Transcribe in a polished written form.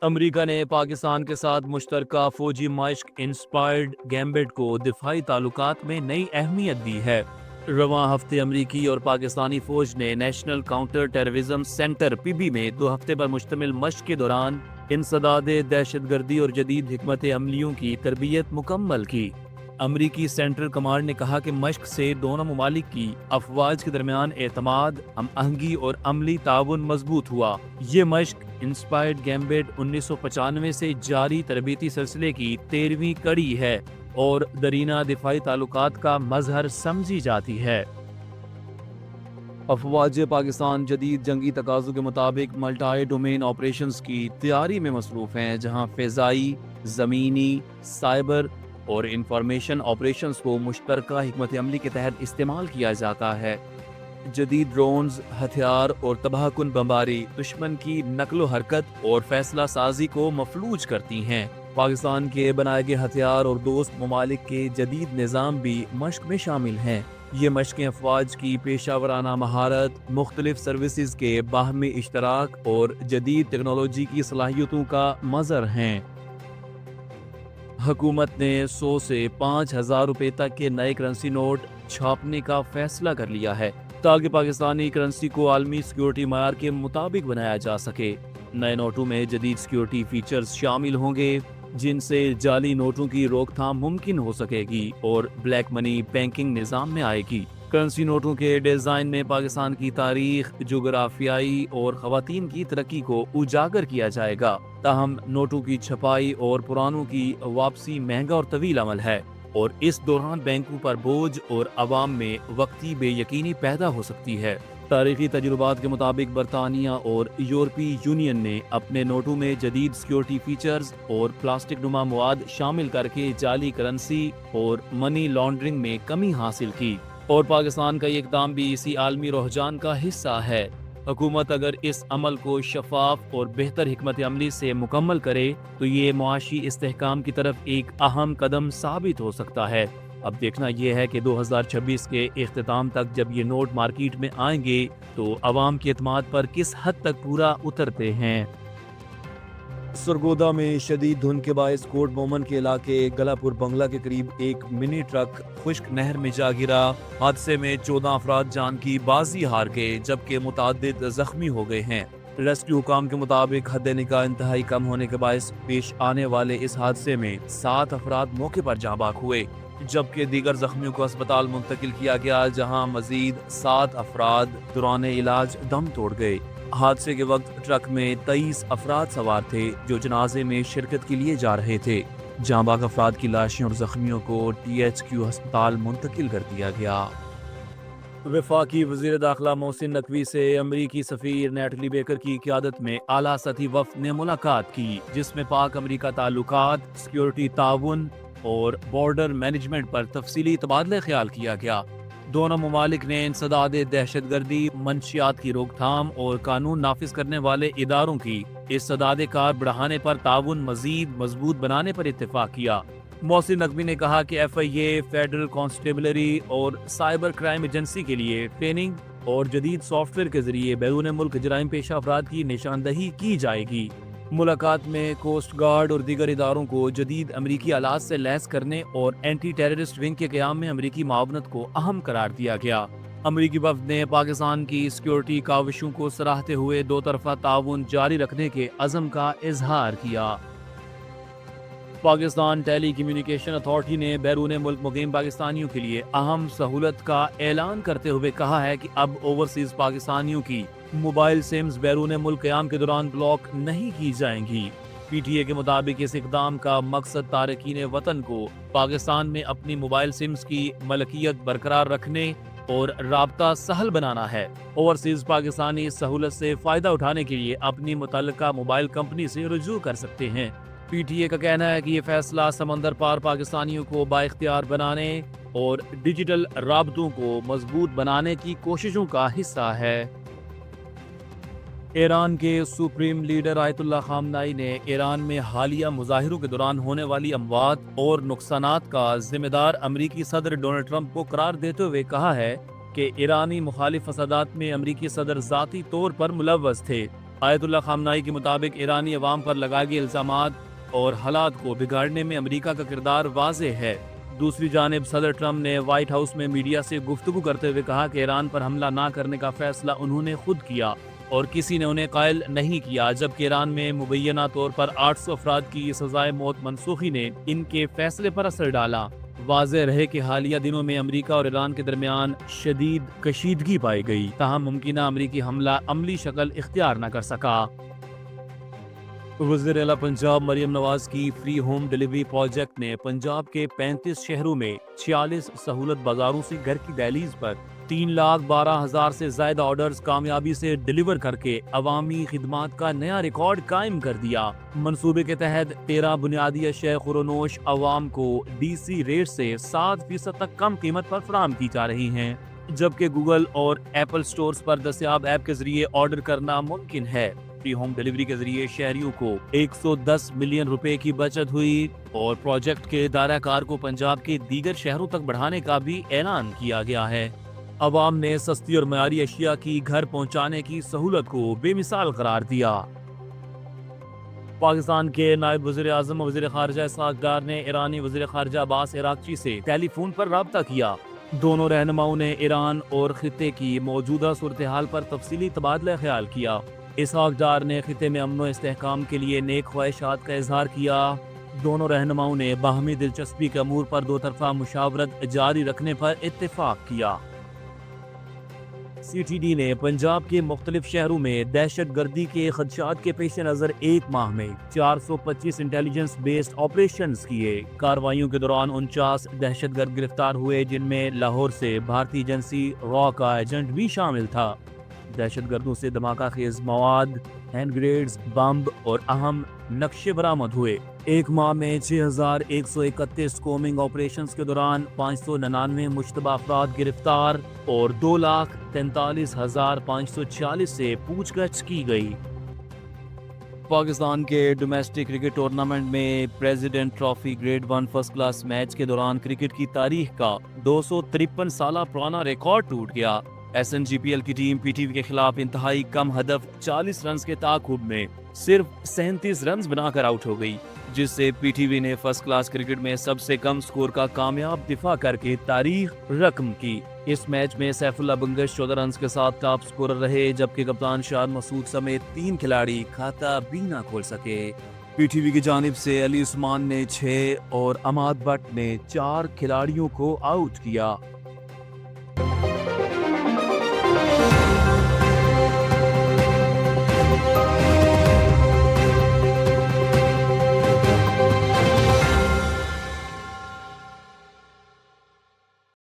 امریکہ نے پاکستان کے ساتھ مشترکہ فوجی مشق انسپائرڈ گیمبٹ کو دفاعی تعلقات میں نئی اہمیت دی ہے۔ رواں ہفتے امریکی اور پاکستانی فوج نے national counter terrorism centre P be میں 2 ہفتے پر مشتمل مشق کے دوران انسداد دہشت گردی اور جدید حکمت عملیوں کی تربیت مکمل کی۔ امریکی سینٹرل کمانڈ نے کہا کہ مشق سے دونوں ممالک کی افواج کے درمیان اعتماد، ہم آہنگی اور عملی تعاون مضبوط ہوا۔ یہ مشق انسپائرڈ گیمبٹ 1995 سے جاری تربیتی سلسلے کی 13ویں کڑی ہے اور درینہ دفاعی تعلقات کا مظہر سمجھی جاتی ہے۔ افواج پاکستان جدید جنگی تقاضوں کے مطابق ملٹائی ڈومین آپریشنز کی تیاری میں مصروف ہیں، جہاں فضائی، زمینی، سائبر اور انفارمیشن آپریشنز کو مشترکہ حکمت عملی کے تحت استعمال کیا جاتا ہے۔ جدید ڈرونز، ہتھیار اور تباہ کن بمباری دشمن کی نقل و حرکت اور فیصلہ سازی کو مفلوج کرتی ہیں۔ پاکستان کے بنائے گئے ہتھیار اور دوست ممالک کے جدید نظام بھی مشق میں شامل ہیں۔ یہ مشقیں افواج کی پیشہ ورانہ مہارت، مختلف سروسز کے باہمی اشتراک اور جدید ٹیکنالوجی کی صلاحیتوں کا مظہر ہیں۔ حکومت نے 100 سے 5,000 روپے تک کے نئے کرنسی نوٹ چھاپنے کا فیصلہ کر لیا ہے تاکہ پاکستانی کرنسی کو عالمی سیکیورٹی معیار کے مطابق بنایا جا سکے۔ نئے نوٹوں میں جدید سیکیورٹی فیچرز شامل ہوں گے، جن سے جعلی نوٹوں کی روک تھام ممکن ہو سکے گی اور بلیک منی بینکنگ نظام میں آئے گی۔ کرنسی نوٹوں کے ڈیزائن میں پاکستان کی تاریخ، جغرافیائی اور خواتین کی ترقی کو اجاگر کیا جائے گا۔ تاہم نوٹوں کی چھپائی اور پرانوں کی واپسی مہنگا اور طویل عمل ہے اور اس دوران بینکوں پر بوجھ اور عوام میں وقتی بے یقینی پیدا ہو سکتی ہے۔ تاریخی تجربات کے مطابق برطانیہ اور یورپی یونین نے اپنے نوٹوں میں جدید سیکیورٹی فیچرز اور پلاسٹک نما مواد شامل کر کے جعلی کرنسی اور منی لانڈرنگ میں کمی حاصل کی، اور پاکستان کا یہ اقدام بھی اسی عالمی رجحان کا حصہ ہے۔ حکومت اگر اس عمل کو شفاف اور بہتر حکمت عملی سے مکمل کرے تو یہ معاشی استحکام کی طرف ایک اہم قدم ثابت ہو سکتا ہے۔ اب دیکھنا یہ ہے کہ 2026 کے اختتام تک جب یہ نوٹ مارکیٹ میں آئیں گے تو عوام کے اعتماد پر کس حد تک پورا اترتے ہیں۔ سرگودا میں شدید دھند کے باعث کوٹ مومن کے علاقے گلاپور بنگلہ کے قریب ایک منی ٹرک خشک نہر میں جا گرا۔ حادثے میں 14 افراد جان کی بازی ہار گئے جبکہ متعدد زخمی ہو گئے ہیں۔ ریسکیو حکام کے مطابق حد نکاح انتہائی کم ہونے کے باعث پیش آنے والے اس حادثے میں 7 افراد موقع پر جاں بحق ہوئے، جبکہ دیگر زخمیوں کو اسپتال منتقل کیا گیا، جہاں مزید 7 افراد دوران علاج دم توڑ گئے۔ حادثے کے وقت ٹرک میں 23 افراد سوار تھے جو جنازے میں شرکت کے لیے جا رہے تھے۔ جاں بحق افراد کی لاشیں اور زخمیوں کو THQ ہسپتال منتقل کر دیا گیا۔ وفاقی وزیر داخلہ محسن نقوی سے امریکی سفیر نیٹلی بیکر کی قیادت میں اعلیٰ سطحی وفد نے ملاقات کی، جس میں پاک امریکہ تعلقات، سیکیورٹی تعاون اور بارڈر مینجمنٹ پر تفصیلی تبادلہ خیال کیا گیا۔ دونوں ممالک نے انسداد دہشت گردی، منشیات کی روک تھام اور قانون نافذ کرنے والے اداروں کی استعداد کار بڑھانے پر تعاون مزید مضبوط بنانے پر اتفاق کیا۔ محسن نقوی نے کہا کہ FIA، فیڈرل کانسٹیبلری اور سائبر کرائم ایجنسی کے لیے ٹریننگ اور جدید سافٹ ویئر کے ذریعے بیرون ملک جرائم پیشہ افراد کی نشاندہی کی جائے گی۔ ملاقات میں کوسٹ گارڈ اور دیگر اداروں کو جدید امریکی آلات سے لیس کرنے اور اینٹی ٹیررسٹ ونگ کے قیام میں امریکی معاونت کو اہم قرار دیا گیا۔ امریکی وفد نے پاکستان کی سیکیورٹی کاوشوں کو سراہتے ہوئے دو طرفہ تعاون جاری رکھنے کے عزم کا اظہار کیا۔ پاکستان ٹیلی کمیونیکیشن اتھارٹی نے بیرون ملک مقیم پاکستانیوں کے لیے اہم سہولت کا اعلان کرتے ہوئے کہا ہے کہ اب اوورسیز پاکستانیوں کی موبائل سمز بیرون ملک قیام کے دوران بلاک نہیں کی جائیں گی۔ PTA کے مطابق اس اقدام کا مقصد تارکین وطن کو پاکستان میں اپنی موبائل سمز کی ملکیت برقرار رکھنے اور رابطہ سہل بنانا ہے۔ اوورسیز پاکستانی اس سہولت سے فائدہ اٹھانے کے لیے اپنی متعلقہ موبائل کمپنی سے رجوع کر سکتے ہیں۔ PTA کا کہنا ہے کہ یہ فیصلہ سمندر پار پاکستانیوں کو بااختیار بنانے اور ڈیجیٹل رابطوں کو مضبوط بنانے کی کوششوں کا حصہ ہے۔ ایران کے سپریم لیڈر آیت اللہ خامنائی نے ایران میں حالیہ مظاہروں کے دوران ہونے والی اموات اور نقصانات کا ذمہ دار امریکی صدر ڈونلڈ ٹرمپ کو قرار دیتے ہوئے کہا ہے کہ ایرانی مخالف فسادات میں امریکی صدر ذاتی طور پر ملوث تھے۔ آیت اللہ خامنائی کے مطابق ایرانی عوام پر لگائے گئے الزامات اور حالات کو بگاڑنے میں امریکہ کا کردار واضح ہے۔ دوسری جانب صدر ٹرمپ نے وائٹ ہاؤس میں میڈیا سے گفتگو کرتے ہوئے کہا کہ ایران پر حملہ نہ کرنے کا فیصلہ انہوں نے خود کیا اور کسی نے انہیں قائل نہیں کیا، جبکہ ایران میں مبینہ طور پر 800 افراد کی سزائے موت منسوخی نے ان کے فیصلے پر اثر ڈالا۔ واضح رہے کہ حالیہ دنوں میں امریکہ اور ایران کے درمیان شدید کشیدگی پائی گئی، تاہم ممکنہ امریکی حملہ عملی شکل اختیار نہ کر سکا۔ وزیر اعلیٰ پنجاب مریم نواز کی فری ہوم ڈیلیوری پروجیکٹ نے پنجاب کے 35 شہروں میں 46 سہولت بازاروں سے گھر کی دہلیز پر 3,12,000 سے زائد آرڈرز کامیابی سے ڈیلیور کر کے عوامی خدمات کا نیا ریکارڈ قائم کر دیا۔ منصوبے کے تحت 13 بنیادی اشیاء خورونوش عوام کو ڈی سی ریٹ سے 7% تک کم قیمت پر فراہم کی جا رہی ہیں، جبکہ گوگل اور ایپل سٹورز پر دستیاب ایپ کے ذریعے آرڈر کرنا ممکن ہے۔ فری ہوم ڈیلیوری کے ذریعے شہریوں کو 110 ملین روپے کی بچت ہوئی اور پروجیکٹ کے دائرہ کار کو پنجاب کے دیگر شہروں تک بڑھانے کا بھی اعلان کیا گیا ہے۔ عوام نے سستی اور معیاری اشیاء کی گھر پہنچانے کی سہولت کو بے مثال قرار دیا۔ پاکستان کے نائب وزیر اعظم اور وزیر خارجہ اسحاق ڈار نے ایرانی وزیر خارجہ عباس عراقچی سے ٹیلی فون پر رابطہ کیا۔ دونوں رہنماؤں نے ایران اور خطے کی موجودہ صورتحال پر تفصیلی تبادلہ خیال کیا۔ اسحاق ڈار نے خطے میں امن و استحکام کے لیے نیک خواہشات کا اظہار کیا۔ دونوں رہنماؤں نے باہمی دلچسپی کے امور پر دو طرفہ مشاورت جاری رکھنے پر اتفاق کیا۔ سی ٹی ڈی نے پنجاب کے مختلف شہروں میں دہشت گردی کے خدشات کے پیش نظر ایک ماہ میں 425 انٹیلیجنس بیسڈ آپریشنز کیے۔ کارروائیوں کے دوران 49 دہشت گرد گرفتار ہوئے، جن میں لاہور سے بھارتی ایجنسی را کا ایجنٹ بھی شامل تھا۔ دہشت گردوں سے دھماکہ خیز مواد، ہینڈ گریڈز، بمب اور اہم نقشے برآمد ہوئے۔ ایک ماہ میں 6,131 کومنگ آپریشنز کے دوران 599 مشتبہ افراد گرفتار اور 2,43,540 سے پوچھ گچھ کی گئی۔ پاکستان کے ڈومیسٹک کرکٹ ٹورنامنٹ میں president trophy grade 1 first class match کے دوران کرکٹ کی تاریخ کا 253 سالہ پرانا ریکارڈ ٹوٹ گیا۔ S N G P L کی ٹیم پی ٹی وی کے خلاف انتہائی کم ہدف 40 رنز کے تعاقب میں صرف 37 رنز بنا کر آؤٹ ہو گئی، جس سے پی ٹی وی نے فرسٹ کلاس کرکٹ میں سب سے کم سکور کا کامیاب دفاع کر کے تاریخ رقم کی۔ اس میچ میں سیف اللہ بنگش 14 رنز کے ساتھ ٹاپ سکورر رہے، جبکہ کپتان شاد مسعود سمیت 3 کھلاڑی کھاتا بھی نہ کھول سکے۔ پی ٹی وی کی جانب سے علی عثمان نے 6 اور عماد بٹ نے 4 کھلاڑیوں کو آؤٹ کیا۔